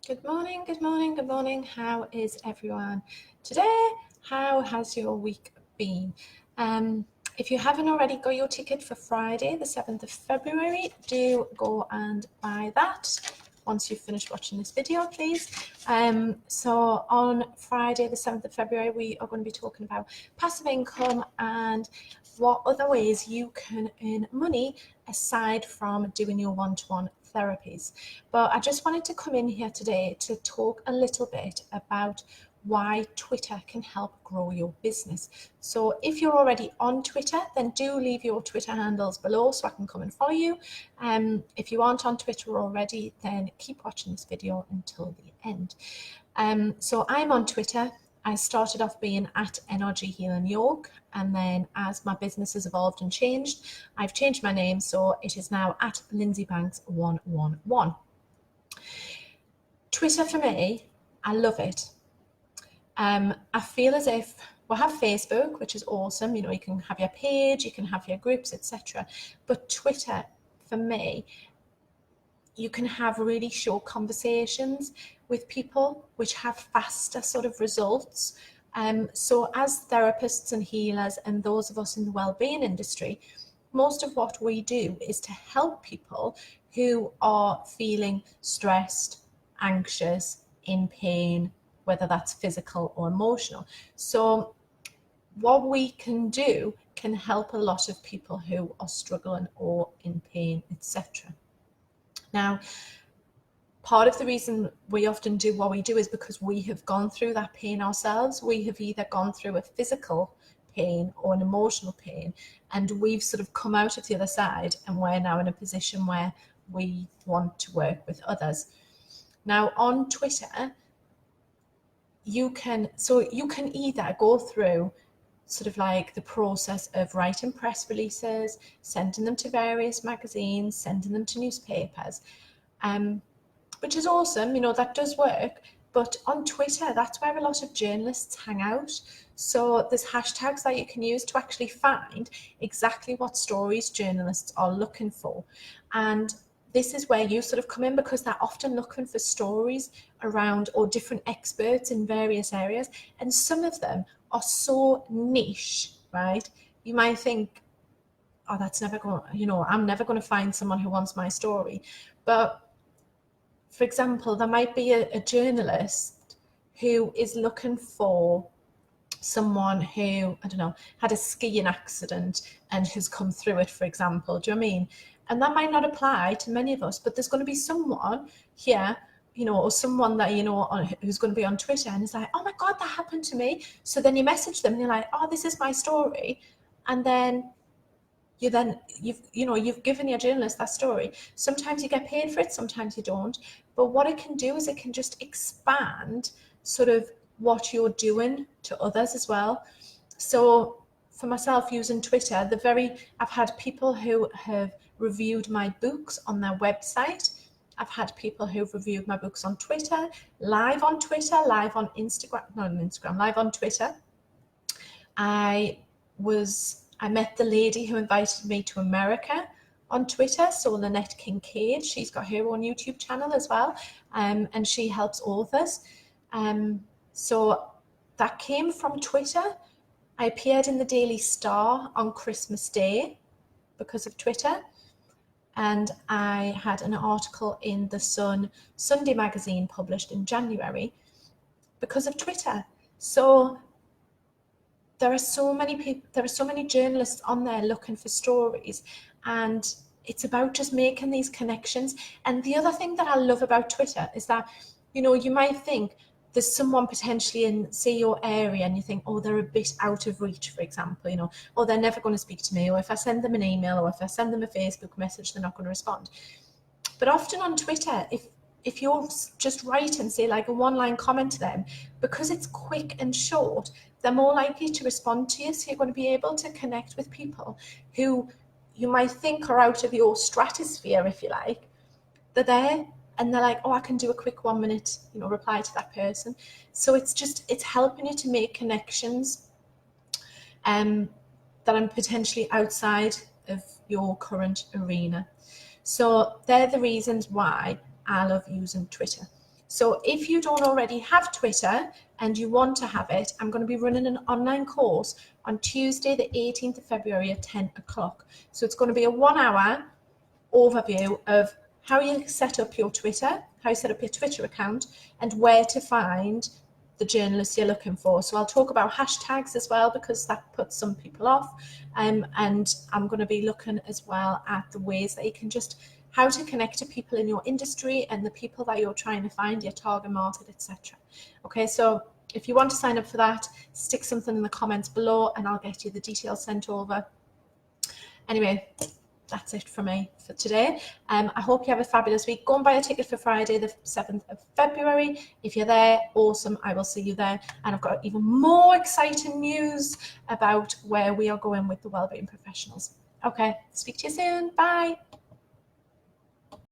Good morning, good morning, good morning. How is everyone today? How has your week been? If you haven't already got your ticket for Friday, the 7th of February, do go and buy that once you've finished watching this video, please. So on Friday, the 7th of February, we are going to be talking about passive income and what other ways you can earn money aside from doing your one-to-one therapies. But I just wanted to come in here today to talk a little bit about why Twitter can help grow your business. So if you're already on Twitter, then do leave your Twitter handles below so I can come and follow you. If you aren't on Twitter already, then keep watching this video until the end. So I'm on Twitter. I started off being at NRG Healing York, and then as my business has evolved and changed, I've changed my name, so it is now at Lindsay Banks 111. Twitter for me, I love it. I feel as if we have Facebook, which is awesome. You know, you can have your page, you can have your groups, etc. But Twitter, for me, you can have really short conversations with people which have faster sort of results. So as therapists and healers and those of us in the wellbeing industry, most of what we do is to help people who are feeling stressed, anxious, in pain, whether that's physical or emotional. So what we can do can help a lot of people who are struggling or in pain, etc. Now, part of the reason we often do what we do is because we have gone through that pain ourselves. We have either gone through a physical pain or an emotional pain, and we've sort of come out of the other side, and we're now in a position where we want to work with others. Now on Twitter, you can either go through sort of like the process of writing press releases, sending them to various magazines, sending them to newspapers, which is awesome, you know, that does work. But on Twitter, that's where a lot of journalists hang out. So there's hashtags that you can use to actually find exactly what stories journalists are looking for. And this is where you sort of come in, because they're often looking for stories around or different experts in various areas. And some of them are so niche, right? You might think, oh, that's never going to, you know, I'm never going to find someone who wants my story. But for example, there might be a journalist who is looking for someone who, I don't know, had a skiing accident and has come through it, for example. Do you know what I mean? And that might not apply to many of us, but there's going to be someone here, you know, or someone that, you know, who's going to be on Twitter and is like, oh my God, that happened to me. So then you message them and you're like, oh, this is my story. And then you've given your journalist that story. Sometimes you get paid for it, sometimes you don't. But what it can do is it can just expand sort of what you're doing to others as well. So for myself, using Twitter, I've had people who have reviewed my books on their website. I've had people who've reviewed my books on Twitter, live on Twitter, live on Instagram, not on Instagram, live on Twitter. I met the lady who invited me to America on Twitter, so Lynette Kincaid. She's got her own YouTube channel as well, and she helps authors. So that came from Twitter. I appeared in the Daily Star on Christmas Day because of Twitter, and I had an article in the Sun Sunday magazine published in January because of Twitter. So there are so many journalists on there looking for stories, and it's about just making these connections. And the other thing that I love about Twitter is that, you know, you might think there's someone potentially in, say, your area, and you think, oh, they're a bit out of reach, for example, you know, or they're never going to speak to me, or if I send them an email or if I send them a Facebook message, they're not going to respond. But often on Twitter, if you'll just write and say like a one-line comment to them, because it's quick and short, they're more likely to respond to you. So you're going to be able to connect with people who you might think are out of your stratosphere, if you like. They're there and they're like, oh, I can do a quick 1 minute, you know, reply to that person. So it's helping you to make connections that are potentially outside of your current arena. So they're the reasons why I love using Twitter. So if you don't already have Twitter and you want to have it, I'm going to be running an online course on Tuesday, the 18th of February at 10 o'clock. So it's going to be a 1 hour overview of how you set up your Twitter, how you set up your Twitter account, and where to find the journalists you're looking for. So I'll talk about hashtags as well, because that puts some people off. And I'm going to be looking as well at the ways that you can just, how to connect to people in your industry and the people that you're trying to find, your target market, etc. Okay, so if you want to sign up for that, stick something in the comments below and I'll get you the details sent over. Anyway, that's it for me for today. I hope you have a fabulous week. Go and buy a ticket for Friday, the 7th of February. If you're there, awesome. I will see you there. And I've got even more exciting news about where we are going with the Wellbeing Professionals. Okay, speak to you soon. Bye.